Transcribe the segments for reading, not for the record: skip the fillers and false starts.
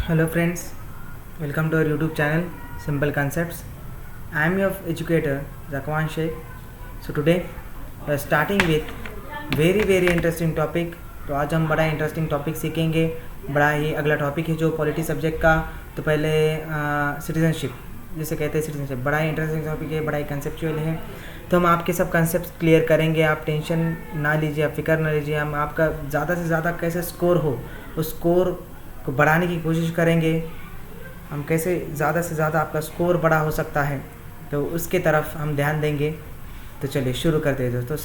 Hello friends, welcome to our YouTube channel Simple Concepts. I am your educator Zakwan Sheikh. So today we are starting with very interesting topic. तो आज हम बड़ा interesting topic सीखेंगे. बड़ा ही अगला topic है जो पॉलिटी सब्जेक्ट का. तो पहले सिटीजनशिप जिसे कहते हैं सिटीजनशिप, बड़ा ही इंटरेस्टिंग टॉपिक है, बड़ा ही कंसेप्चुअल है. तो हम आपके सब कंसेप्ट क्लियर करेंगे. आप टेंशन ना लीजिए, आप फिक्र ना लीजिए. हम आपका ज़्यादा से ज़्यादा कैसे स्कोर हो उस स्कोर को बढ़ाने की कोशिश करेंगे. हम कैसे ज़्यादा से ज़्यादा आपका स्कोर बड़ा हो सकता है, तो उसके तरफ हम ध्यान देंगे. तो चलिए शुरू करते हैं दोस्तों.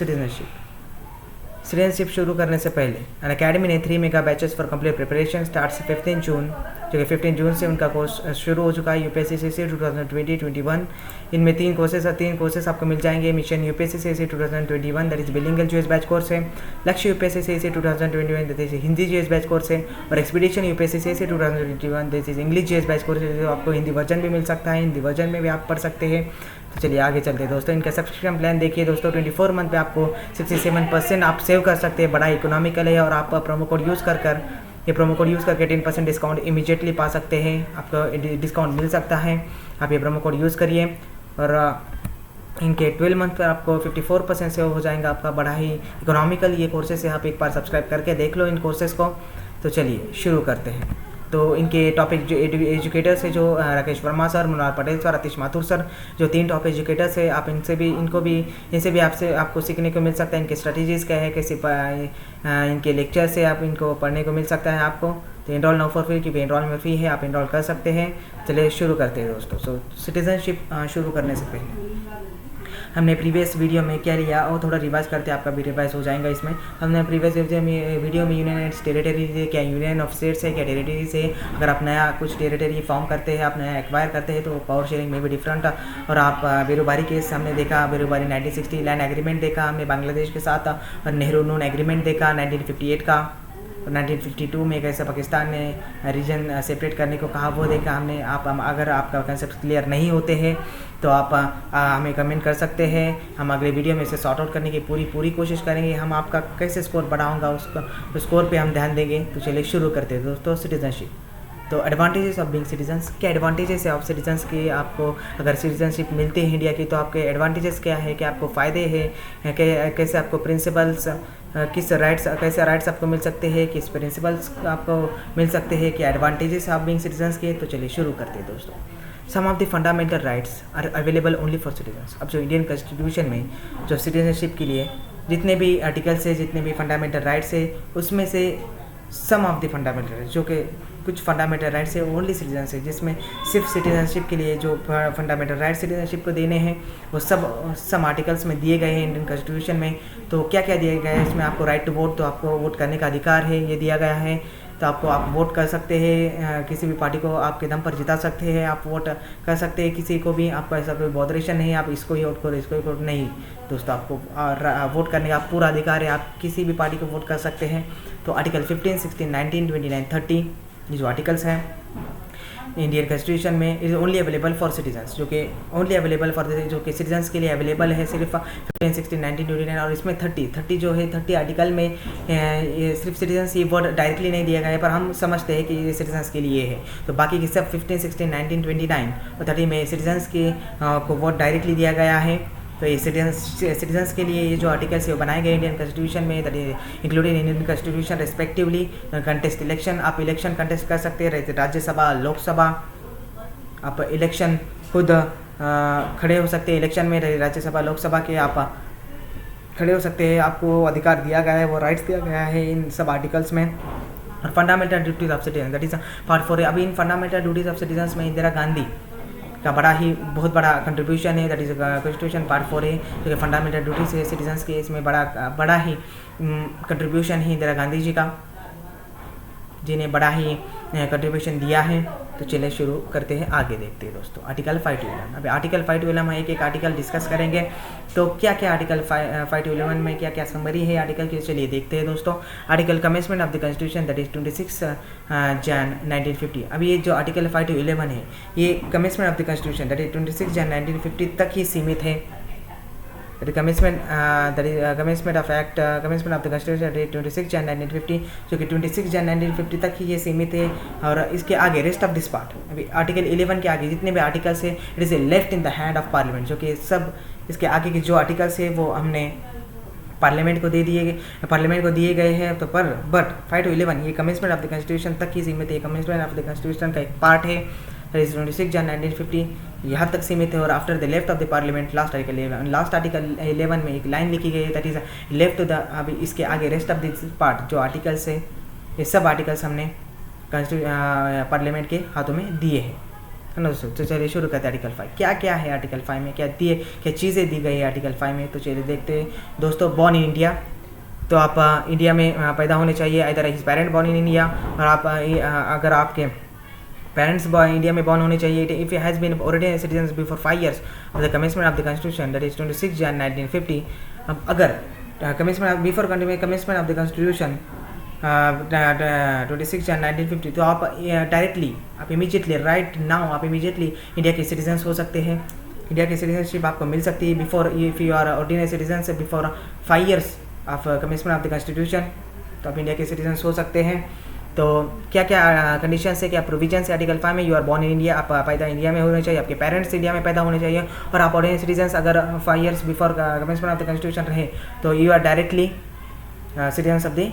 सिटीजनशिप शुरू करने से पहले अन अकेडमी ने 3 mega batches for complete preparation starts 15 जून, जो कि 15 जून से उनका कोर्स शुरू हो चुका है. UPSC CC 2020-21. इनमें 3 कोर्सेस आपको मिल जाएंगे. Mission UPSC CC 2021 that is bilingual GS batch course है. Lakshya UPSC CC 2021 that is Hindi GS batch course है. और expedition UPSC CC 2021 that is English GS batch course है. जो आपको हिंदी वर्जन भी मिल सकता है, हिंदी वर्जन में भी आप पढ़ सकते हैं. तो चलिए आगे चलते हैं दोस्तों. इनका सब्सक्रिप्शन प्लान देखिए दोस्तों. 24 मंथ पे आपको 67% आप सेव कर सकते हैं. बड़ा इकोनॉमिकल है और आप प्रोमो कोड यूज़ करके 10% डिस्काउंट इमीडिएटली पा सकते हैं. आपको डिस्काउंट मिल सकता है. आप ये प्रोमो कोड यूज़ करिए. और इनके 12 मंथ पर आपको 54% सेव हो जाएगा आपका. बड़ा ही इकोनॉमिकल ये कोर्सेस है. आप एक बार सब्सक्राइब करके देख लो इन कोर्सेज़ को. तो चलिए शुरू करते हैं. तो इनके टॉपिक जो एजुकेटर्स है, जो राकेश वर्मा सर, मृणाल पटेल सर, आतिश माथुर सर, जो 3 टॉप एजुकेटर्स है, आप इनसे भी आपको सीखने को मिल सकता है. इनके स्ट्रेटजीज़ क्या है, कैसे इनके लेक्चर्स से आप इनको पढ़ने को मिल सकता है आपको. तो इनरोल नाउ फॉर फ्री, क्योंकि इनरोल में फ्री है, आप इनरोल कर सकते हैं. चलिए शुरू करते हैं दोस्तों. सो सिटीजनशिप शुरू करने से पहले हमने प्रीवियस वीडियो में क्या लिया और थोड़ा रिवाइज करते हैं. आपका भी रिवाइज हो जाएगा इसमें. हमने प्रीवियस वीडियो में यूनियन एंड टेरिटरीज है, क्या यूनियन ऑफ स्टेट्स है, क्या टेरिटरीज है. अगर आप नया कुछ टेरिटरी फॉर्म करते हैं, आप नया एक्वायर करते हैं, तो पावर शेयरिंग में भी डिफरेंट. और आप बेरोबारी केस हमने देखा, बेरोबारी 1960 लैंड एग्रीमेंट देखा हमने बांग्लादेश के साथ. और नेहरू नून एग्रीमेंट देखा 1958 का. 1952 में कैसे पाकिस्तान ने रीजन सेपरेट करने को कहा, वो देखा हमने. अगर आपका कंसेप्ट क्लियर नहीं होते हैं तो आप हमें कमेंट कर सकते हैं. हम अगले वीडियो में इसे सॉर्ट आउट करने की पूरी कोशिश करेंगे. हम आपका कैसे स्कोर बढ़ाऊंगा उस स्कोर पे हम ध्यान देंगे. तो चलिए शुरू करते हैं दोस्तों. सिटीजनशिप. तो एडवांटेजेस ऑफ बीइंग सिटीजन्स, क्या एडवांटेजेस है ऑफ सिटीजन्स के. आपको अगर सिटीजनशिप मिलती है इंडिया की, तो आपके एडवांटेजेस क्या है, क्या आपको फ़ायदे हैं, कैसे आपको प्रिंसिपल्स, कैसे राइट्स आपको मिल सकते हैं, किस प्रिंसिपल्स आपको मिल सकते हैं, क्या एडवांटेजेस ऑफ बीइंग सिटीजन्स के. तो चलिए शुरू करते हैं दोस्तों. Some of the fundamental rights are available only for citizens. अब जो इंडियन कॉन्स्टिट्यूशन में जो सिटीजनशिप के लिए जितने भी आर्टिकल्स है, जितने भी फंडामेंटल राइट्स है, उसमें से सम ऑफ द फंडामेंटल राइट्स, जो कि कुछ फंडामेंटल राइट्स है ओनली सिटीजन्स है, जिसमें सिर्फ सिटीजनशिप के लिए जो फंडामेंटल राइट्स सिटीजनशिप को देने हैं, वो सब आर्टिकल्स में दिए गए हैं इंडियन कॉन्स्टिट्यूशन में. तो क्या क्या दिया गया है इसमें. आपको राइट टू वोट, तो आपको वोट करने का अधिकार है, ये दिया गया है. तो आप वोट कर सकते हैं, किसी भी पार्टी को आपके दम पर जिता सकते हैं. आप वोट कर सकते हैं किसी को भी. आपका ऐसा कोई बॉदरेशन नहीं है आप इसको ही वोट करो, इसको ही वोट नहीं दोस्तों. आपको वोट करने का पूरा अधिकार है. आप किसी भी पार्टी को वोट कर सकते हैं. तो आर्टिकल 15, 16, 19, 29, 30 ये जो आर्टिकल्स हैं इंडियन कॉन्स्टिट्यूशन में is only available for citizens, जो कि ओनली अवेलेबल फॉर जो कि सिटीजन्स के लिए अवेलेबल है. सिर्फ 15, 16, 19, 29 और इसमें 30 जो है 30 आर्टिकल में ये सिर्फ सिटीजन्स ये वर्ड डायरेक्टली नहीं दिया गया है, पर हम समझते हैं कि ये सिटीजन्स के लिए है. तो बाकी की सब 15, 16, 19, 29 और 30 में सिटीजन्स के को वर्ड डायरेक्टली दिया गया है. तो ये सिटीजन्स के लिए ये जो आर्टिकल्स है वो बनाए गए इंडियन कॉन्स्टिट्यूशन में, that is included in Indian constitution respectively. Contest election, आप इलेक्शन कंटेस्ट कर सकते हैं. राज्यसभा, लोकसभा, आप इलेक्शन खुद खड़े हो सकते हैं. इलेक्शन में राज्यसभा, लोकसभा के आप खड़े हो सकते हैं. आपको अधिकार दिया गया है, वो राइट्स दिया गया है इन सब आर्टिकल्स में. और fundamental duties of citizen that is part 4 है. अभी इन फंडामेंटल ड्यूटीज ऑफ सिटीजन्स में इंदिरा गांधी का बहुत बड़ा कंट्रीब्यूशन है. दैट इज कॉन्स्टिट्यूशन पार्ट 4 है, जो कि फंडामेंटल ड्यूटीज है सिटीजन्स के. इसमें बड़ा ही कंट्रीब्यूशन है इंदिरा गांधी जी का, जिन्हें बड़ा ही कंट्रीब्यूशन दिया है. तो चलिए शुरू करते हैं, आगे देखते हैं दोस्तों. Article 5 to 11. अभी आर्टिकल 5 to 11 हम एक आर्टिकल डिस्कस करेंगे. तो क्या क्या आर्टिकल 5 to 11 में क्या क्या समरी है आर्टिकल की, चलिए देखते हैं दोस्तों. Article commencement of the constitution that is 26 Jan 1950. अभी ये जो आर्टिकल 5 to 11 है, ये commencement of the constitution that is 26 Jan 1950 तक ही सीमित है. The commencement of the constitution date 26 Jan 1950, जो कि 26 जन 1950 तक ही ये सीमित है। और इसके आगे रेस्ट ऑफ दिस पार्ट, अभी आर्टिकल 11 के आगे जितने भी आर्टिकल्स है it is left in the hand of parliament, जो कि सब इसके आगे के जो आर्टिकल्स है वो हमने पार्लियामेंट को दिए गए हैं। तो बट 5 to 11 ये कमेंसमेंट ऑफ द कॉन्स्टिट्यूशन तक ही सीमित है। कमेंसमेंट ऑफ द कॉन्स्टिट्यूशन का एक पार्ट है, 26 जन 1950 यहाँ तक सीमित है। और after the left of the parliament last article 11 में एक लाइन लिखी गई है, दैट इज लेफ्ट द, अभी इसके आगे रेस्ट ऑफ दिस पार्ट जो आर्टिकल्स है ये सब आर्टिकल्स हमने पार्लियामेंट के हाथों में दिए हैं, है ना दोस्तों। तो चलिए शुरू करते हैं आर्टिकल 5। क्या क्या है आर्टिकल 5 में, क्या चीज़ें दी गई है आर्टिकल 5 में, तो चलिए देखते हैं दोस्तों। बॉर्न इन इंडिया, तो आप इंडिया में पैदा होने चाहिए, इधर his parent born in India, और आप अगर आपके पेरेंट्स इंडिया में बॉर्न होने चाहिए, if has been already citizen before 5 years of the commencement of the constitution that is 26 Jan 1950। अब अगर before commencement of the constitution 26 Jan 1950, तो आप डायरेक्टली आप इमीजिएटली राइट नाउ आप इमीजिएटली इंडिया के सिटीजन्स हो सकते हैं। इंडिया की सिटीजनशिप आपको मिल सकती है before, if you are ordinary citizen से before 5 years of commencement of the constitution, तो आप इंडिया के सिटीजन्स हो सकते हैं। तो क्या क्या कंडीशन है, क्या प्रोविजन है आर्टिकल 5 में, you are born in India, आप पैदा इंडिया में होने चाहिए, आपके पेरेंट्स इंडिया में पैदा होने चाहिए, और आप ऑर्डिनरी सिटीजन्स अगर 5 years before commencement of the constitution रहे तो you are directly citizens of the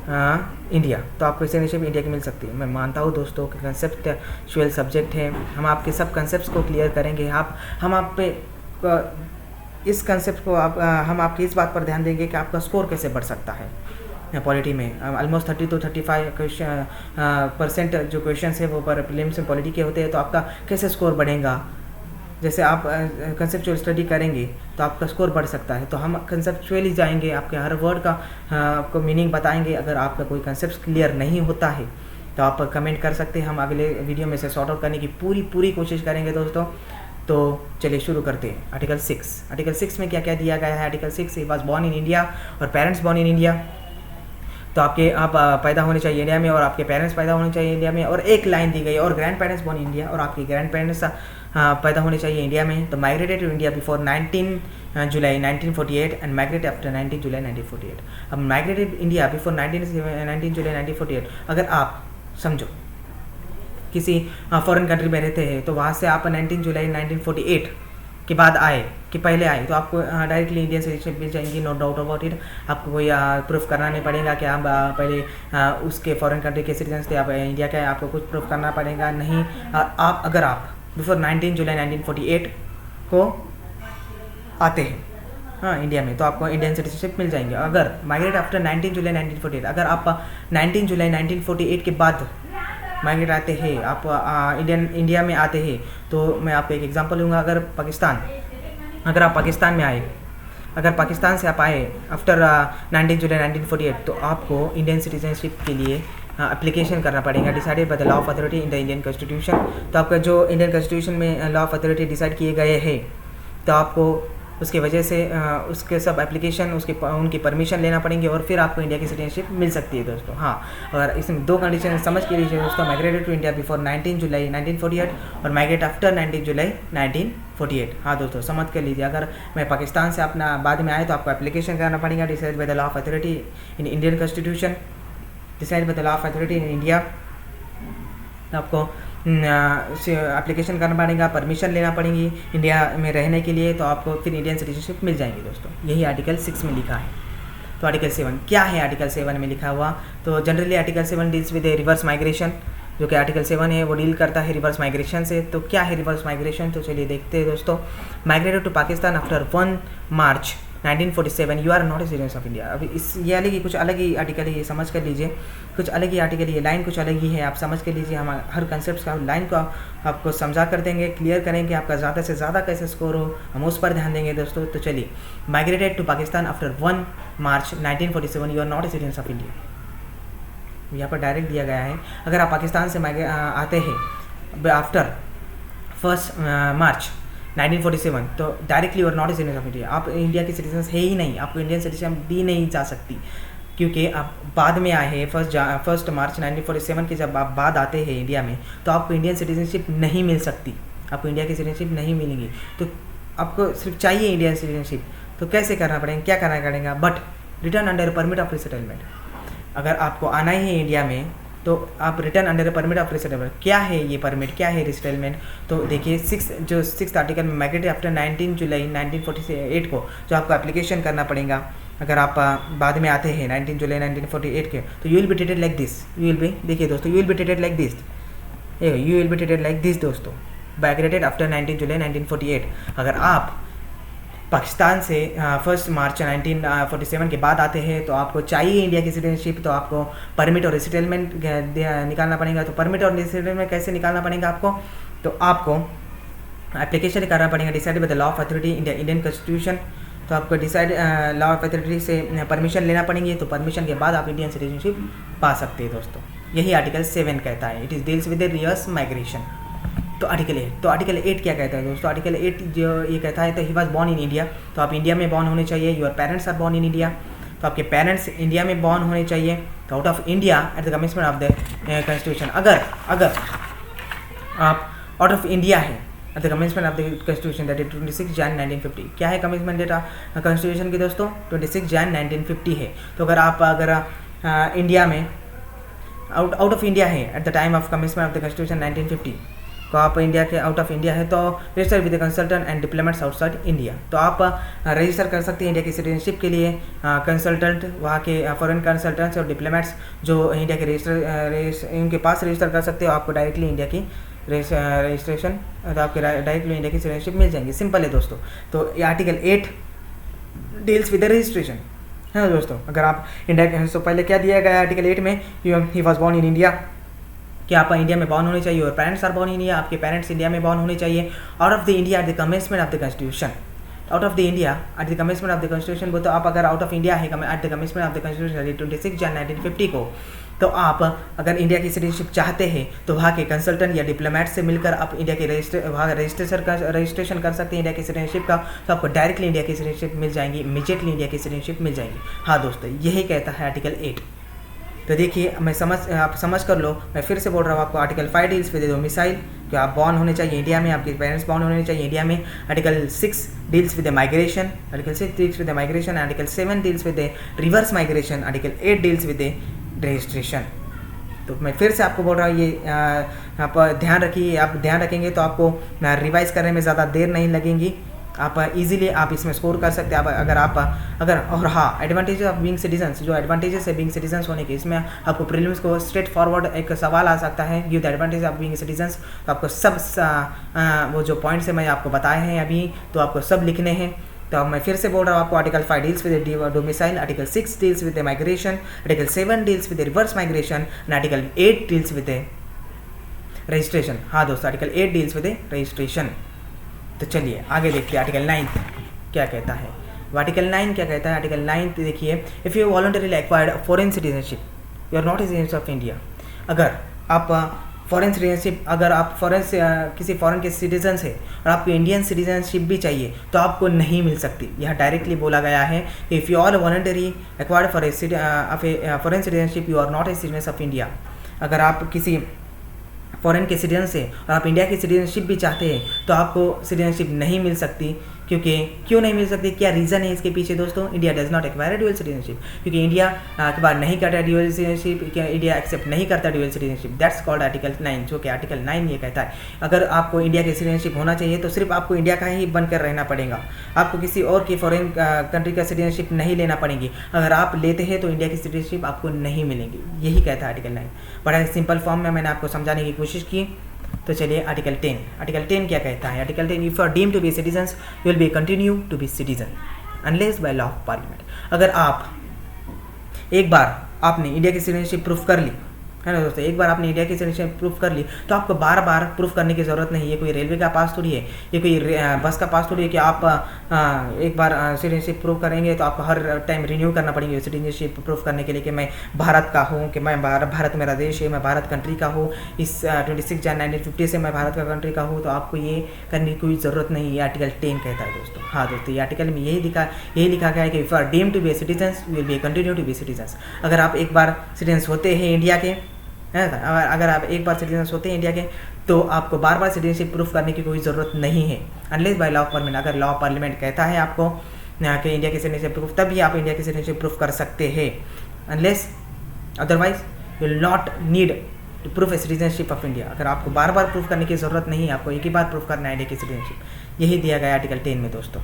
India, तो आपको सिटीजनशिप इंडिया की मिल सकती है। मैं मानता हूँ दोस्तों कि कंसेप्चुअल सब्जेक्ट है, हम आपके सब कंसेप्ट को क्लियर करेंगे। हम आप पे इस कंसेप्ट को हम आपकी इस बात पर ध्यान देंगे कि आपका स्कोर कैसे बढ़ सकता है पॉलिटी में। ऑलमोस्ट 30 to 35% जो क्वेश्चन है वो पर प्रीलिम्स में पॉलिटी के होते हैं, तो आपका कैसे स्कोर बढ़ेगा। जैसे आप कंसेप्चुअल स्टडी करेंगे तो आपका स्कोर बढ़ सकता है। तो हम कंसेप्चुअली जाएंगे, आपके हर वर्ड का आपको मीनिंग बताएंगे। अगर आपका कोई कंसेप्ट क्लियर नहीं होता है तो आप कमेंट कर सकते हैं, हम अगले वीडियो में से सॉर्ट आउट करने की पूरी कोशिश करेंगे दोस्तों। तो चलिए शुरू करते हैं। आर्टिकल 6 में क्या क्या दिया गया है। Article 6 was born in India और पेरेंट्स बॉर्न इन इंडिया, तो आप पैदा होने चाहिए इंडिया में और आपके पेरेंट्स पैदा होने चाहिए इंडिया में। और एक लाइन दी गई और ग्रैंड पेरेंट्स बॉर्न इंडिया और आपके ग्रैंड पेरेंट्स पैदा होने चाहिए इंडिया में। तो migrated to India before 19 July 1948 and migrate after 19 July 1948। अब माइग्रेटेड इंडिया बिफोर 19 जुलाई 1948, अगर आप समझो किसी फॉरेन कंट्री में रहते हैं तो वहाँ से आप 19 जुलाई 1948 के बाद आए कि पहले आए तो आपको डायरेक्टली इंडियन सिटीजनशिप मिल जाएंगी, नो डाउट अबाउट इट। आपको कोई प्रूफ करना नहीं पड़ेगा कि आप पहले उसके फॉरेन कंट्री के सिटीजन थे, आप इंडिया के, आपको कुछ प्रूफ करना पड़ेगा नहीं। अगर आप बिफोर 19 जुलाई 1948 को आते हैं हाँ इंडिया में, तो आपको इंडियन सिटीजनशिप मिल जाएंगे। अगर माइग्रेट आफ्टर 19 जुलाई 1948, अगर आप 19 जुलाई 1948 के बाद माइग्रेट आते हैं, आप इंडिया में आते हैं, तो मैं आपको एक एग्जांपल दूंगा। अगर आप पाकिस्तान में आए, अगर पाकिस्तान से आप आए आफ्टर 19 जुलाई 1948, तो आपको इंडियन सिटीजनशिप के लिए एप्लीकेशन करना पड़ेगा, decided by the law of authority in the Indian constitution. तो आपका जो इंडियन कॉन्स्टिट्यूशन में लॉ ऑफ अथॉरिटी डिसाइड किए गए हैं, तो आपको उसके वजह से उसके सब एप्लीकेशन उनकी परमिशन लेना पड़ेंगे और फिर आपको इंडिया की सिटीजनशिप मिल सकती है दोस्तों। हाँ, अगर इसमें 2 कंडीशन समझ के लीजिए दोस्तों। Migrated to India before 19 July 1948 और माइग्रेट आफ्टर 19 जुलाई 1948। हाँ दोस्तों समझ कर लीजिए। अगर मैं पाकिस्तान से अपना बाद में आए तो आपको एप्लीकेशन करना पड़ेगा, decide by the law of authority in Indian constitution, decide by the law of authority in India. आपको एप्लीकेशन करना पड़ेगा, परमिशन लेना पड़ेगी इंडिया में रहने के लिए, तो आपको फिर इंडियन सिटीजनशिप मिल जाएंगी दोस्तों। यही आर्टिकल 6 में लिखा है। तो आर्टिकल 7 क्या है, आर्टिकल 7 में लिखा हुआ, तो generally article 7 deals with reverse migration, जो कि आर्टिकल 7 है वो डील करता है रिवर्स माइग्रेशन से। तो क्या है रिवर्स माइग्रेशन, तो चलिए देखते हैं दोस्तों। Migrated to Pakistan after 1 March 1947 you are not a citizen of India. अभी इस ये अलग ही कुछ अलग ही आर्टिकल है, ये समझ कर लीजिए। कुछ अलग ही आर्टिकल, ये लाइन कुछ अलग ही है, आप समझ कर लीजिए। हम हर कंसेप्ट का लाइन को आपको समझा कर देंगे, क्लियर करेंगे, आपका ज़्यादा से ज़्यादा कैसे स्कोर हो हम उस पर ध्यान देंगे दोस्तों। तो चलिए, migrated to Pakistan after 1 March 1947 you are not a citizen of India. यहाँ पर डायरेक्ट दिया गया है, अगर आप पाकिस्तान से आते हैं आफ्टर 1 मार्च 1947 तो डायरेक्टली और not a citizen of India, आप इंडिया के सिटीजन है ही नहीं, आपको इंडियन सिटीजन दी नहीं जा सकती, क्योंकि आप बाद में आए हैं। 1 मार्च 1947 के जब आप बाद आते हैं इंडिया में, तो आपको इंडियन सिटीजनशिप नहीं मिल सकती, आपको इंडिया की सिटीजनशिप नहीं मिलेगी। तो आपको सिर्फ चाहिए इंडियन सिटीजनशिप, तो कैसे करना पड़ेगा, क्या करना पड़ेगा, but return under permit of resettlement. अगर आपको आना ही है इंडिया में तो आप return under permit of resettlement. क्या है ये परमिट, क्या है रिसेटलमेंट, तो देखिए 6 आर्टिकल में माइग्रेटेड आफ्टर 19 जुलाई 1948 को जो आपको एप्लीकेशन करना पड़ेगा। अगर आप बाद में आते हैं 19 जुलाई 1948 के, तो you will be treated like this, you will B, देखिए दोस्तों, you will be treated like this, you will be treated like this दोस्तों, माइग्रेटेड आफ्टर 19 जुलाई 1948। अगर आप पाकिस्तान से 1 मार्च 1947 के बाद आते हैं तो आपको चाहिए इंडिया की सिटीजनशिप, तो आपको परमिट और रिसेटलमेंट निकालना पड़ेगा। तो परमिट और रिसेटलमेंट कैसे निकालना पड़ेगा आपको, तो आपको एप्लीकेशन करना पड़ेगा decide by the law of authority Indian constitution. तो आपको डिसाइड लॉ ऑफ अथॉरिटी से परमिशन लेना पड़ेंगे, तो परमिशन के बाद आप इंडियन सिटीजनशिप पा सकते हैं दोस्तों। यही आर्टिकल 7 कहता है, it is deals with the reverse migration. तो आर्टिकल 8, तो आर्टिकल 8 क्या कहता है दोस्तों, आर्टिकल 8 जो ये कहता है, तो he was born in India, तो आप इंडिया में बॉर्न होने चाहिए। Your parents are born in India, तो आपके पेरेंट्स इंडिया में बॉर्न होने चाहिए। तो out of India at the commitment of the constitution, अगर आप आउट ऑफ इंडिया है at the commitment of the constitution that is 26 Jan 1950। क्या है कमिटमेंट डेट कॉन्स्टिट्यूशन की दोस्तों, 26 जैन 1950 है। तो अगर इंडिया में आउट ऑफ इंडिया है at the time of commitment of the constitution 1950, तो आप इंडिया के आउट ऑफ इंडिया है तो register with consultant and diplomats outside India. तो आप रजिस्टर कर सकते हैं इंडिया की सिटीजनशिप के लिए कंसल्टेंट, वहाँ के फॉरेन कंसल्टेंट्स और डिप्लोमेट्स जो इंडिया के रजिस्टर इनके पास रजिस्टर कर सकते हो। आपको डायरेक्टली इंडिया की रजिस्ट्रेशन, तो आपके डायरेक्टली इंडिया की सिटीजनशिप मिल जाएंगी। सिंपल है दोस्तों। तो ये article 8 deals with the registration है ना दोस्तों। अगर आप इंडिया, तो पहले क्या दिया गया आर्टिकल 8 में, he was born in India, कि आप इंडिया में बॉर्न होने चाहिए और parents are born in India, आपके पेरेंट्स इंडिया में बॉर्न होने चाहिए। Out of the India at the commencement of the constitution, out of the India at the commencement of the constitution. तो आप अगर आउट ऑफ इंडिया है at the commencement of the constitution 26 Jan 1950 को, तो आप अगर इंडिया की citizenship चाहते हैं तो वहाँ के कंसल्टेंट या डिप्लोमेट से मिलकर आप इंडिया के वहाँ रजिस्ट्रेशन कर सकते हैं इंडिया की सिटीजनशिप का। तो आपको डायरेक्टली इंडिया की सिटीजनशिप मिल जाएंगी, इमीडिएटली इंडिया की सिटीजनशिप मिल जाएंगी। हाँ दोस्तों, यही कहता है आर्टिकल 8। तो देखिए आप समझ कर लो, मैं फिर से बोल रहा हूँ आपको। आर्टिकल 5 डील्स विद डोमिसाइल, कि आप बॉर्न होने चाहिए इंडिया में, आपके पेरेंट्स बॉर्न होने चाहिए इंडिया में। Article 6 deals with migration, article 6 deals with migration. Article 7 deals with reverse migration. Article 8 deals with registration. तो मैं फिर से आपको बोल रहा हूँ, ये आप ध्यान रखिए। आप ध्यान रखेंगे तो आपको रिवाइज करने में ज़्यादा देर नहीं लगेगी। आप इजीली आप इसमें स्कोर कर सकते हैं। अगर और हाँ, एडवांटेजेस ऑफ बीइंग सिटीजन्स, जो एडवांटेजेस है बीइंग सिटीजन्स होने के, इसमें आपको प्रीलिम्स को स्ट्रेट फॉरवर्ड एक सवाल आ सकता है, give the advantage of being citizens. तो आपको सब वो जो पॉइंट्स है मैं आपको बताए हैं अभी, तो आपको सब लिखने हैं। तो मैं फिर से बोल रहा हूँ आपको, article 5 deals with domicile, article 6 deals with migration, article 7 deals with reverse migration and article 8 deals with registration. हाँ दोस्तों, आर्टिकल 8 डील्स विद रजिस्ट्रेशन। तो चलिए आगे देखते हैं आर्टिकल 9 क्या कहता है। आर्टिकल 9 क्या कहता है, आर्टिकल 9 देखिए, if you voluntarily acquired foreign citizenship, you are not a citizen of India. अगर आप फॉरेन सिटीजनशिप, अगर आप फॉरेन से किसी फॉरेन के सिटीजन है और आपको इंडियन सिटीजनशिप भी चाहिए तो आपको नहीं मिल सकती। यह डायरेक्टली बोला गया है कि if you are voluntary acquired for a foreign citizenship, you are not a citizen of India. अगर आप किसी फॉरेन के सिटीजन से और आप इंडिया की सिटीजनशिप भी चाहते हैं तो आपको सिटीजनशिप नहीं मिल सकती। क्यों नहीं मिल सकती, क्या रीज़न है इसके पीछे दोस्तों? India does not acquire dual citizenship, क्योंकि इंडिया के बाद नहीं करता ड्यूअल सिटीजनशिप, इंडिया एक्सेप्ट नहीं करता dual citizenship. That's called article 9, जो कि आर्टिकल 9 ये कहता है अगर आपको इंडिया की सिटीजनशिप होना चाहिए तो सिर्फ आपको इंडिया का ही बनकर रहना पड़ेगा, आपको किसी और की फॉरेन कंट्री का सिटीजनशिप नहीं लेना पड़ेगी। अगर आप लेते हैं तो इंडिया की सिटीजनशिप आपको नहीं मिलेगी, यही कहता है आर्टिकल 9। बड़ा सिंपल फॉर्म में मैंने आपको समझाने की कोशिश की। तो चलिए आर्टिकल 10, आर्टिकल 10 क्या कहता है? Article 10, if you are deemed to be citizens you will be continue to be citizen unless by law of parliament. अगर आप एक बार आपने इंडिया की सिटीजनशिप प्रूफ कर ली है ना दोस्तों, एक बार आपने इंडिया की सिटीजनशिप प्रूफ कर ली तो आपको बार बार प्रूफ करने की ज़रूरत नहीं है। ये कोई रेलवे का पास थोड़ी है, ये कोई बस का पास थोड़ी है कि आप एक बार सिटीजनशिप प्रूफ करेंगे तो आपको हर टाइम रिन्यू करना पड़ेगी सिटीजनशिप प्रूफ करने के लिए कि मैं भारत का हूँ, कि मैं भारत मेरा देश है, मैं भारत कंट्री का हूँ, इस 26 जन 1950 से मैं भारत का कंट्री का हूँ। तो आपको ये करने की कोई ज़रूरत नहीं है, आर्टिकल 10 कहता है दोस्तों। हाँ दोस्तों, ये आर्टिकल में यही लिखा गया है कि if are deemed to be citizens you will be continue to be citizens. अगर आप एक बार सिटीजन्स होते हैं इंडिया के, अगर आप एक बार सिटीजन होते हैं इंडिया के तो आपको बार बार सिटीजनशिप प्रूफ करने की कोई ज़रूरत नहीं है, unless by law of parliament. अगर लॉ ऑफ पार्लियामेंट कहता है आपको यहाँ के इंडिया की सिटीजनशिप प्रूफ, तभी आप इंडिया की सिटीजनशिप प्रूफ कर सकते हैं। Unless otherwise you will not need to proof a citizenship of India. अगर आपको बार बार प्रूफ करने की ज़रूरत नहीं है, आपको एक ही बार प्रूफ करना है इंडिया की सिटीजनशिप। यही दिया गया आर्टिकल 10 में दोस्तों।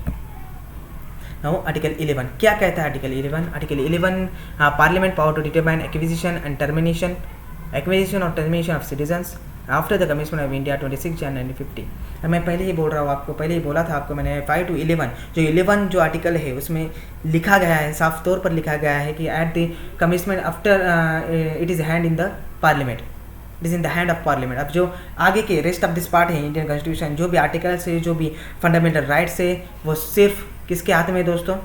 नाउ आर्टिकल 11 क्या कहता है? Article 11 parliament power to determine acquisition and termination or termination of citizens after the commitment of India 26 Jan 1950। मैं पहले ही बोल रहा हूँ आपको, पहले ही बोला था आपको मैंने 5 to 11 जो आर्टिकल है उसमें लिखा गया है, साफ तौर पर लिखा गया है कि eight the commitment after it is hand in the parliament, it is in the hand of parliament. अब जो आगे के रेस्ट ऑफ दिस पार्ट है इंडियन कॉन्स्टिट्यूशन, जो भी आर्टिकल्स है, जो भी फंडामेंटल राइट्स है, वो सिर्फ किसके हाथ में है दोस्तों?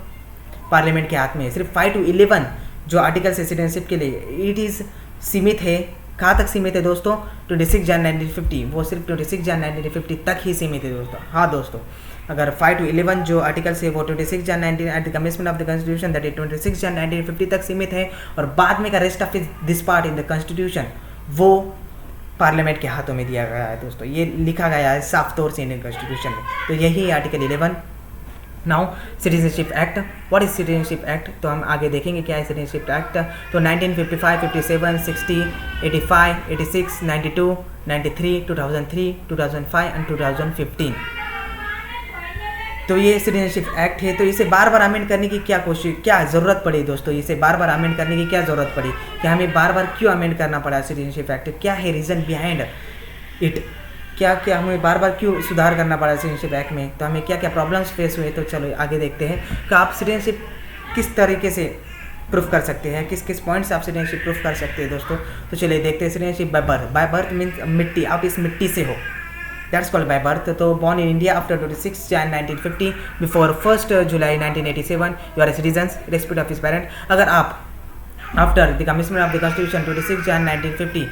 पार्लियामेंट के हाथ में है। सिर्फ 5 to 11 जो आर्टिकल सिटीजनशिप के लिए इट इज़ सीमित है। कहाँ तक सीमित है दोस्तों? 26 Jan 1950, वो सिर्फ 26 Jan 1950 तक ही सीमित है दोस्तों। हाँ दोस्तों, अगर 5 to 11 जो आर्टिकल्स है वो 26 Jan 19 eight the commitment of the constitution that is 26 Jan 1950 तक सीमित है, और बाद में का rest of this part in the constitution वो पार्लियामेंट के हाथों में दिया गया है दोस्तों। ये लिखा गया है साफ तौर से इंडियन कॉन्स्टिट्यूशन में। तो यही article 11। Now citizenship act, what is citizenship act? तो हम आगे देखेंगे क्या है सिटीजनशिप एक्ट। तो 1955, 57, 60, 85, 86, 92, 93, 2003, 2005 एंड 2015। तो ये सिटीजनशिप एक्ट है। तो इसे बार बार अमेंड करने की क्या ज़रूरत पड़ी दोस्तों? इसे बार बार अमेंड करने की क्या ज़रूरत पड़ी? क्या हमें बार बार क्यों अमेंड करना पड़ा सिटीजनशिप एक्ट? क्या है रीज़न बिहाइंड इट? क्या हमें बार बार क्यों सुधार करना पड़ा सिटीजनशिप एक्ट में? तो हमें क्या क्या प्रॉब्लम्स फेस हुए? तो चलो आगे देखते हैं कि आप सिटीजनशिप किस तरीके से प्रूफ कर सकते हैं, किस किस पॉइंट से आप सिटीजनशिप प्रूफ कर सकते हैं दोस्तों। तो चलिए देखते हैं सिटीजनशिप बाय बर्थ मीन्स मिट्टी, आप इस मिट्टी से हो, दैट्स कॉल्ड बाय बर्थ। तो born in India after 26 Jan 1950 before 1 July 1987 you are a citizen respect of his parent. अगर आप after the commitment of the constitution 26 Jan 1950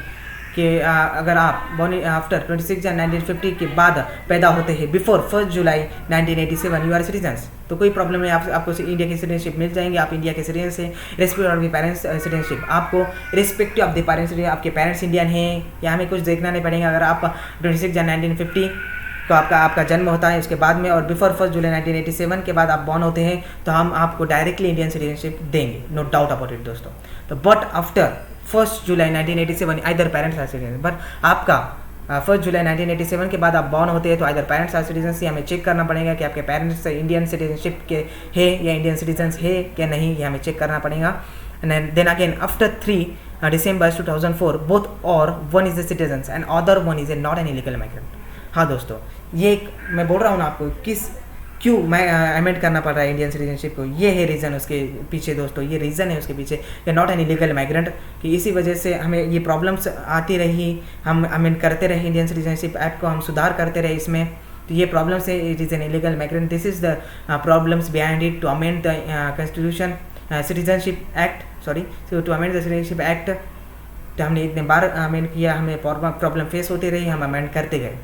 कि अगर आप बॉर्न आफ्टर 26 Jan 1950 के बाद पैदा होते हैं before 1 July 1987 you are citizens, तो कोई प्रॉब्लम नहीं, आपको इंडिया की सिटीजनशिप मिल जाएंगे। आप इंडिया के सिटीजन से respect of the parents citizenship, आपको रेस्पेक्टिव ऑफ द पेरेंट्स, आपके पेरेंट्स इंडियन हैं या हमें कुछ देखना नहीं पड़ेगा। अगर आप 26 Jan 1950 को आपका जन्म होता है उसके बाद में, और बिफोर 1 July 1987 के बाद आप बॉर्न होते हैं, तो हम आपको डायरेक्टली इंडियन सिटीजनशिप देंगे, नो डाउट अबाउट इट दोस्तों। तो but after 1 July 1987 either parents are citizen, but आपका 1 July 1987 के बाद आप बॉर्न होते हैं तो आइदर पेरेंट्स आर सिटीजन से हमें चेक करना पड़ेगा कि आपके पेरेंट्स इंडियन सिटीजनशिप के है या इंडियन सिटीजन्स है क्या नहीं, ये हमें चेक करना पड़ेगा। And then again after 3 December 2004 both और one is the citizens and other one is a not an illegal migrant. हाँ दोस्तों, ये मैं बोल रहा हूँ ना आपको क्यों मैं अमेंड करना पड़ रहा है इंडियन सिटीजनशिप को, ये है रीज़न उसके पीछे दोस्तों, ये रीज़न है उसके पीछे कि नॉट एन इलीगल माइग्रेंट, कि इसी वजह से हमें ये प्रॉब्लम्स आती रही, हम अमेंड करते रहे इंडियन सिटीजनशिप एक्ट को, हम सुधार करते रहे इसमें। तो ये प्रॉब्लम्स है, it is an illegal migrant, this is the problems behind it to amend the constitution citizenship act, to amend the citizenship act. तो हमने इतने बार अमेंड किया, हमें प्रॉब्लम फेस होती रही, हम अमेंड करते गए।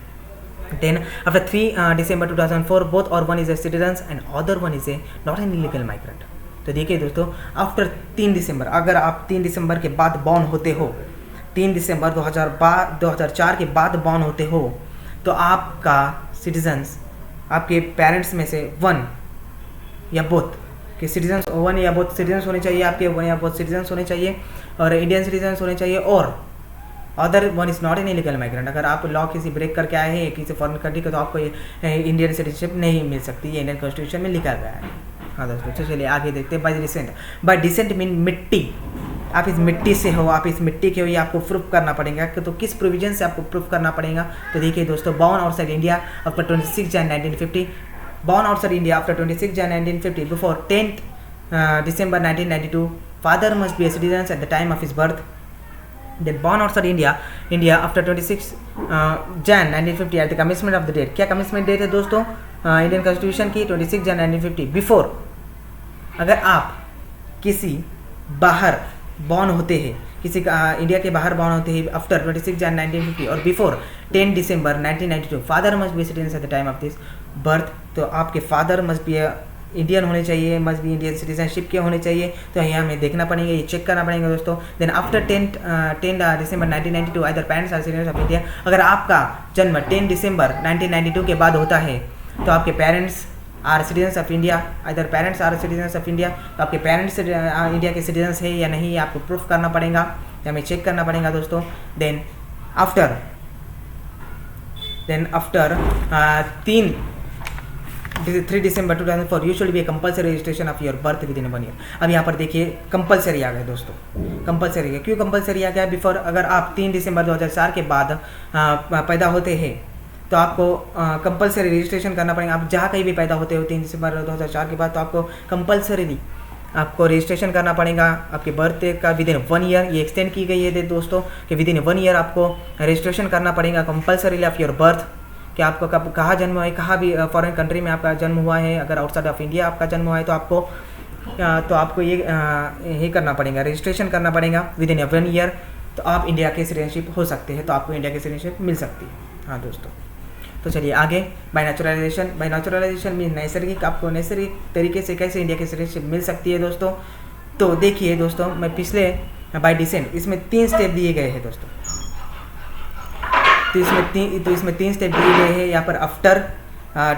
Then after 3 December 2004 both or one is a citizens and other one is a not an illegal migrant। तो देखिए दोस्तों, आफ्टर 3 दिसंबर, अगर आप 3 दिसंबर के बाद बॉर्न होते हो, 3 दिसंबर 2004 के बाद बॉर्न होते हो, तो आपका सिटीजन्स आपके पेरेंट्स में से वन या बोथ के सिटीजन्स, वन या बोथ सिटीजन्स होने चाहिए, आपके वन या बोथ सिटीजन्स होने चाहिए और इंडियन सिटीजन्स होने चाहिए, और other one is not an illegal migrant. अगर आप लॉ किसी ब्रेक करके आए हैं किसी फॉरेन कंट्री का, तो आपको इंडियन सिटीजनशिप नहीं मिल सकती, ये इंडियन कॉन्स्टिट्यूशन में लिखा गया है। हाँ दोस्तों, तो चलिए आगे देखते हैं। बाय डिसेंट मीन मिट्टी, आप इस मिट्टी से हो, आप इस मिट्टी के हो, ये आपको प्रूफ करना पड़ेगा। तो किस प्रोविजन से आपको प्रूफ करना पड़ेगा? तो देखिए दोस्तों, born outside India after 26 Jan 1950, born outside India after 26 Jan 1950 before 10 December 1992, father must be a citizen at the time of his birth. Then born outside India after 26 Jan 1950 at the commencement of the date। क्या commencement date है दोस्तों Indian constitution की? 26 Jan 1950 before. अगर आप किसी बाहर born होते हैं, किसी इंडिया के बाहर बॉर्न होते हैं आफ्टर 26 Jan 1950 और before 10 December 1992, father must be citizen at the time of this birth. तो आपके फादर मस्ट बी इंडियन होने चाहिए, मस्ट भी इंडियन सिटीजनशिप के होने चाहिए। तो यहाँ हमें देखना पड़ेगा, ये चेक करना पड़ेगा दोस्तों। Then after 10 December 1992 either parents are citizen of India. अगर आपका जन्म 10 December 1992 के बाद होता है तो आपके parents are citizens of India, other parents are citizens of India, तो आपके पेरेंट्स इंडिया के सिटीजन्स है या नहीं, आपको प्रूफ करना पड़ेगा या हमें चेक करना पड़ेगा दोस्तों। Then after 3 December 2004 you should be a compulsory registration of your birth with in 1 year. अब यहाँ पर देखिए कंपल्सरी आ गया दोस्तों, कंपल्सरी है। क्यों कंपल्सरी आ गया? बिफोर अगर आप 3 दिसंबर 2004 के बाद पैदा होते हैं तो आपको कंपल्सरी रजिस्ट्रेशन करना पड़ेगा। आप जहाँ कहीं भी पैदा होते हो 3 दिसंबर 2004 के बाद तो आपको कंपल्सरी आपको रजिस्ट्रेशन करना पड़ेगा आपके बर्थडे का विद इन 1 ईयर। ये एक्सटेंड की गई है दोस्तों कि विद इन 1 ईयर आपको रजिस्ट्रेशन करना पड़ेगा कंपल्सरी ऑफ योर बर्थ, कि आपको कब कहाँ जन्म हुआ है, कहाँ भी फॉरेन कंट्री में आपका जन्म हुआ है, अगर आउटसाइड ऑफ इंडिया आपका जन्म हुआ है तो आपको ये करना पड़ेगा, रजिस्ट्रेशन करना पड़ेगा विद इन 1 ईयर। तो आप इंडिया के सिटीजनशिप हो सकते हैं, तो आपको इंडिया की सिटीजनशिप मिल सकती है। हाँ दोस्तों, तो चलिए आगे। बाय नेचुरलाइजेशन मीन नैसर्गिक, आपको नैसर्गिक तरीके से कैसे इंडिया की सिटीजनशिप मिल सकती है दोस्तों। तो देखिए दोस्तों, मैं पिछले बाय डिसेंट इसमें 3 स्टेप दिए गए हैं दोस्तों। तो इसमें 3 स्टेप दिए गए हैं यहाँ पर। आफ्टर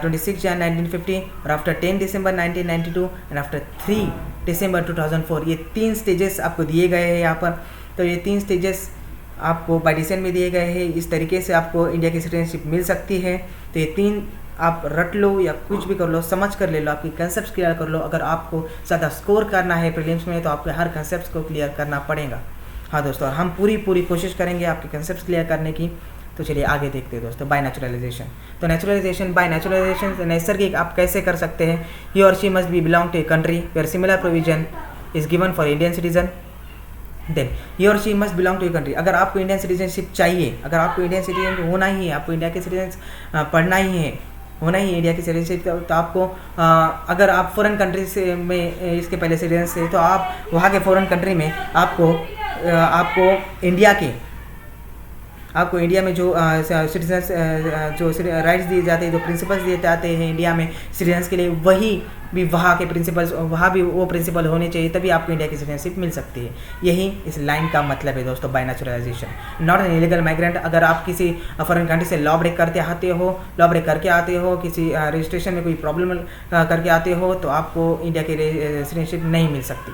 26 जन 1950 और after 10 December 1992 and after 3 December 2004, ये 3 स्टेजेस आपको दिए गए हैं यहाँ पर। तो ये 3 स्टेजेस आपको बाय डिसेंट में दिए गए हैं। इस तरीके से आपको इंडिया की सिटीजनशिप मिल सकती है। तो ये 3 आप रट लो या कुछ भी कर लो, समझ कर ले लो, आपकी कंसेप्ट क्लियर कर लो। अगर आपको ज़्यादा स्कोर करना है प्रीलिम्स में तो आपको हर कंसेप्ट को क्लियर करना पड़ेगा। हाँ दोस्तों, और हम पूरी कोशिश करेंगे आपके कंसेप्ट क्लियर करने की। तो चलिए आगे देखते हैं दोस्तों। बाय नेचुरलाइजेशन, तो बाय नेचुरलाइजेशन नैसर्गिक आप कैसे कर सकते हैं। He or she must be belong to a country where similar provision is given for Indian citizen. Then he or she must belong to a country, अगर आपको इंडियन सिटीजनशिप चाहिए, अगर आपको इंडियन सिटीजन होना ही है, आपको इंडिया के citizen पढ़ना ही है, होना ही इंडिया की सिटीजनशिप, तो आपको अगर आप फॉरेन कंट्री से में इसके पहले सिटीजन से, तो आप वहाँ के फॉरेन कंट्री में आपको इंडिया में जो सिटीजन्स जो राइट्स दिए जाते हैं, जो प्रिंसिपल्स दिए जाते हैं इंडिया में सिटीजन्स के लिए, वही भी वहाँ के प्रिंसिपल्स, वहाँ भी वो प्रिंसिपल होने चाहिए, तभी आपको इंडिया की सिटीजनशिप मिल सकती है। यही इस लाइन का मतलब है दोस्तों, by naturalisation. Not an illegal migrant, अगर आप किसी फॉरेन कंट्री से लॉ ब्रेक करके आते हो, किसी रजिस्ट्रेशन में कोई प्रॉब्लम करके आते हो, तो आपको इंडिया की सिटीजनशिप नहीं मिल सकती,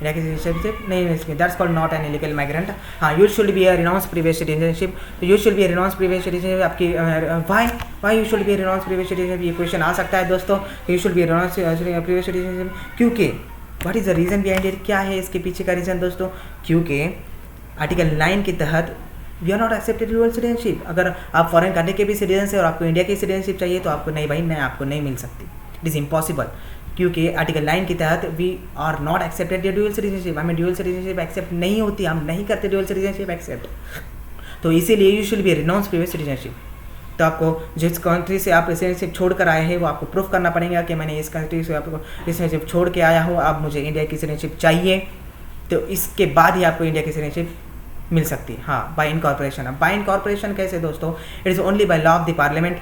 इंडिया की सिटीजनशिप नहीं मिल सकती। That's called not an illegal migrant. हाँ, you should be a renounce previous citizenship, तो you should be a renounce previous citizenship. आपकी why you should be a renounce previous citizenship, ये क्वेश्चन आ सकता है दोस्तों। You should be a renounce previous citizenship क्योंकि what is the reason behind it, क्या है इसके पीछे का रीज़न दोस्तों। क्योंकि आर्टिकल 9 के तहत we are not accepted dual citizenship. अगर आप फॉरेन कंट्री के भी सिटीजन है और आपको इंडिया की सिटीजनशिप चाहिए तो आपको नहीं आपको नहीं मिल सकती, इट इज़ इम्पॉसिबल। क्योंकि आर्टिकल 9 के तहत we are not accepted dual citizenship, हमें ड्यूअल सिटीजनशिप एक्सेप्ट नहीं होती, हम नहीं करते ड्यूअल सिटीजनशिप एक्सेप्ट। तो इसीलिए you should be renounce previous citizenship. तो आपको जिस कंट्री से आप सिटीजनशिप छोड़ कर आए हैं वो आपको प्रूफ करना पड़ेगा कि मैंने इस कंट्री से आपको सिटीजनशिप छोड़ के आया हूँ, अब मुझे इंडिया की सिटीजनशिप चाहिए, तो इसके बाद ही आपको इंडिया की सिटीजनशिप मिल सकती है। हाँ, बाय इनकॉर्पोरेशन। अब बाय इनकॉर्पोरेशन कैसे दोस्तों, it is only by law of the parliament.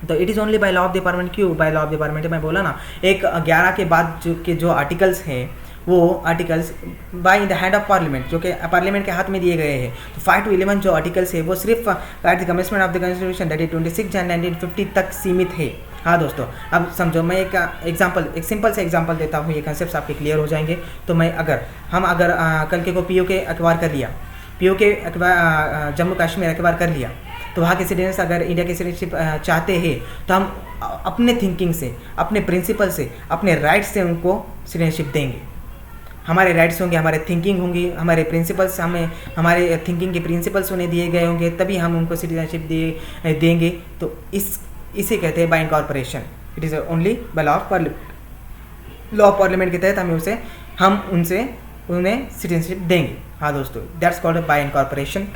तो it is only by law of the parliament. क्यों by law of the parliament, मैं बोला ना, एक 11 के बाद जो आर्टिकल्स हैं वो articles by in the hand of parliament, जो कि पार्लियामेंट के हाथ में दिए गए हैं। तो 5 to 11 जो आर्टिकल्स है वो सिर्फ eight the commencement of the constitution that is 26 Jan 1950 तक सीमित है। हाँ दोस्तों, अब समझो, मैं एक सिंपल से एग्जांपल देता हूँ, ये कंसेप्ट आपके क्लियर हो जाएंगे। तो हम अगर कल के को पीओके अखबार कर लिया, पीओके अखबार जम्मू कश्मीर अखबार कर लिया, तो वहाँ के सिटीजन्स अगर इंडिया की सिटीजनशिप चाहते हैं तो हम अपने थिंकिंग से, अपने प्रिंसिपल से, अपने राइट्स से उनको सिटीजनशिप देंगे। हमारे राइट्स होंगे, हमारे थिंकिंग होंगी, हमारे प्रिंसिपल्स, हमारे थिंकिंग के प्रिंसिपल्स उन्हें दिए गए होंगे, तभी हम उनको सिटीजनशिप देंगे। तो इसे कहते हैं bye incorporation. It is only by law of parliament. Law of parliament के तहत हम उन्हें सिटीजनशिप देंगे। हाँ दोस्तों, that's called bye incorporation.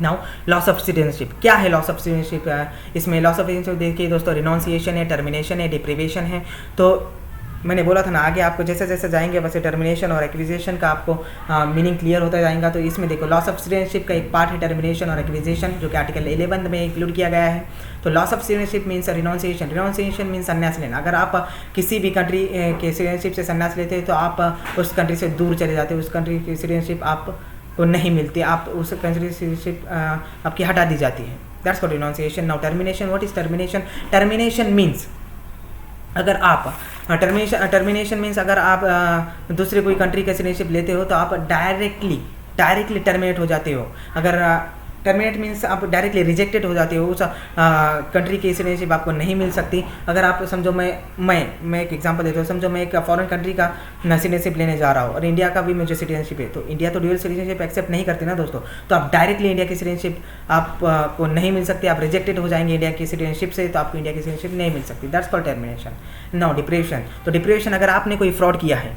Now loss of citizenship, क्या है लॉस ऑफ सिटीजनशिप। इसमें लॉस ऑफ सिटीजनशिप देखिए दोस्तों, रिनाउंसिएशन है, टर्मिनेशन है, डिप्रीवेशन है। तो मैंने बोला था ना, आगे आपको जैसे जैसे जाएंगे वैसे टर्मिनेशन और एक्विजिशन का आपको मीनिंग क्लियर होता जाएगा। तो इसमें देखो, लॉस ऑफ सिटीजनशिप का एक पार्ट है टर्मिनेशन और एक्विजिशन, जो कि आर्टिकल 11 में इंक्लूड किया गया है। तो loss of citizenship means renunciation. Renunciation means संन्यास लेना। अगर आप किसी भी कंट्री के सिटीजनशिप से संन्यास लेते हैं तो आप उस कंट्री से दूर चले जाते हैं, उस कंट्री की सिटीजनशिप आपको नहीं मिलती, आप उस कंट्री सिटीजनशिप आपकी हटा दी जाती है। That's called renunciation. Now termination, what is termination. Termination means अगर आप टर्मिनेशन मीन्स अगर आप दूसरे कोई कंट्री का सिटीजनशिप लेते हो तो आप डायरेक्टली टर्मिनेट हो जाते हो। अगर टर्मिनेट मीन्स आप डायरेक्टली रिजेक्टेड हो जाते हो, उस कंट्री की सिटीजनशिप आपको नहीं मिल सकती। अगर आप समझो मैं एक एग्जांपल देता हूँ, समझो मैं एक फॉरेन कंट्री का सिटीजनशिप लेने जा रहा हूँ और इंडिया का भी मुझे सिटीजनशिप है, तो इंडिया तो ड्यूअल सिटीजनशिप एक्सेप्ट नहीं करती ना दोस्तों, तो आप डायरेक्टली इंडिया की सिटीजनशिप आपको नहीं मिल सकती, आप रिजेक्टेड हो जाएंगे इंडिया की सिटीजनशिप से, तो आपको इंडिया की सिटीजनशिप नहीं मिल सकती। That's called termination. Now depression, तो डिप्रेशन अगर आपने कोई फ्रॉड किया है,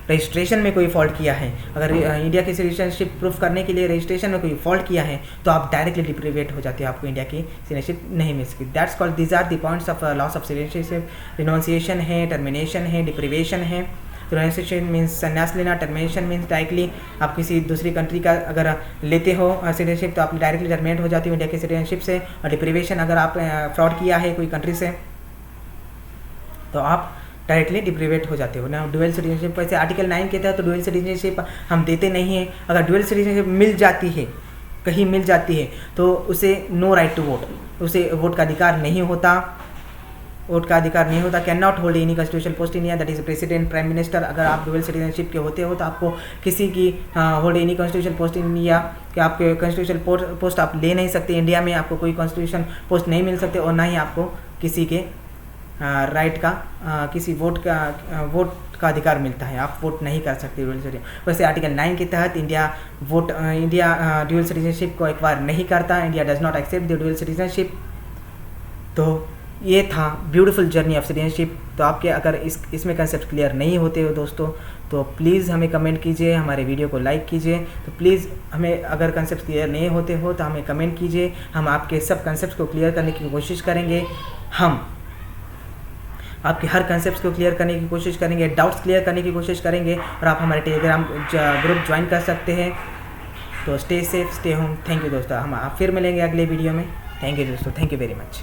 रजिस्ट्रेशन में कोई फॉल्ट किया है, अगर इंडिया की सिटीजनशिप प्रूफ करने के लिए रजिस्ट्रेशन में कोई फॉल्ट किया है तो आप डायरेक्टली डिप्रीवेट हो जाते हो, आपको इंडिया की सिटीजनशिप नहीं मिल सकती। That's called, these are the points of loss of citizenship. Renunciation है, टर्मिनेशन है, डिप्रीवेशन है। रिनाउंसिएशन मीन्स संन्यास लेना, टर्मिनेशन मीन्स डायरेक्टली आप किसी दूसरी कंट्री का अगर लेते हो सिटीजनशिप तो आप डायरेक्टली टर्मिनेट हो जाते हो इंडिया की सिटीजनशिप से। और डिप्रीवेशन, अगर आप फ्रॉड किया है कोई कंट्री से तो आप डायरेक्टली डिप्रीवेट हो जाते हो ना। ड्यूअल सिटीजनशिप वैसे आर्टिकल 9 कहता है तो ड्यूअल सिटीजनशिप हम देते नहीं हैं। अगर ड्यूअल सिटीजनशिप मिल जाती है, कहीं मिल जाती है तो उसे नो राइट टू वोट, उसे वोट का अधिकार नहीं होता, वोट का अधिकार नहीं होता। Can not hold any constitutional post in India, that is president, prime minister. अगर आप ड्यूअल सिटीजनशिप के होते हो तो आपको किसी की होल्ड एनी कॉन्स्टिट्यूशनल पोस्ट इन इंडिया, कि आपके कॉन्स्टिट्यूशनल पोस्ट आप ले नहीं सकते इंडिया में, आपको कोई कॉन्स्टिट्यूशन पोस्ट नहीं मिल सकते और ना ही आपको किसी के राइट का किसी वोट का अधिकार मिलता है, आप वोट नहीं कर सकते ड्यूअल सिटीजनशिप। वैसे आर्टिकल 9 के तहत इंडिया ड्यूअल सिटीजनशिप को एक्वायर नहीं करता, India does not accept the dual citizenship. तो ये था ब्यूटीफुल जर्नी ऑफ सिटीजनशिप। तो आपके अगर इसमें कंसेप्ट क्लियर नहीं होते हो दोस्तों तो प्लीज़ हमें कमेंट कीजिए, हमारे वीडियो को लाइक कीजिए। तो प्लीज़ हमें अगर कंसेप्ट क्लियर नहीं होते हो तो हमें कमेंट कीजिए, हम आपके सब कंसेप्ट को क्लियर करने की कोशिश करेंगे। हम आपके हर कंसेप्ट को क्लियर करने की कोशिश करेंगे, डाउट्स क्लियर करने की कोशिश करेंगे और आप हमारे टेलीग्राम ग्रुप ज्वाइन कर सकते हैं। तो stay safe, stay home. Thank you दोस्तों, हम आप फिर मिलेंगे अगले वीडियो में। थैंक यू दोस्तों, थैंक यू वेरी मच।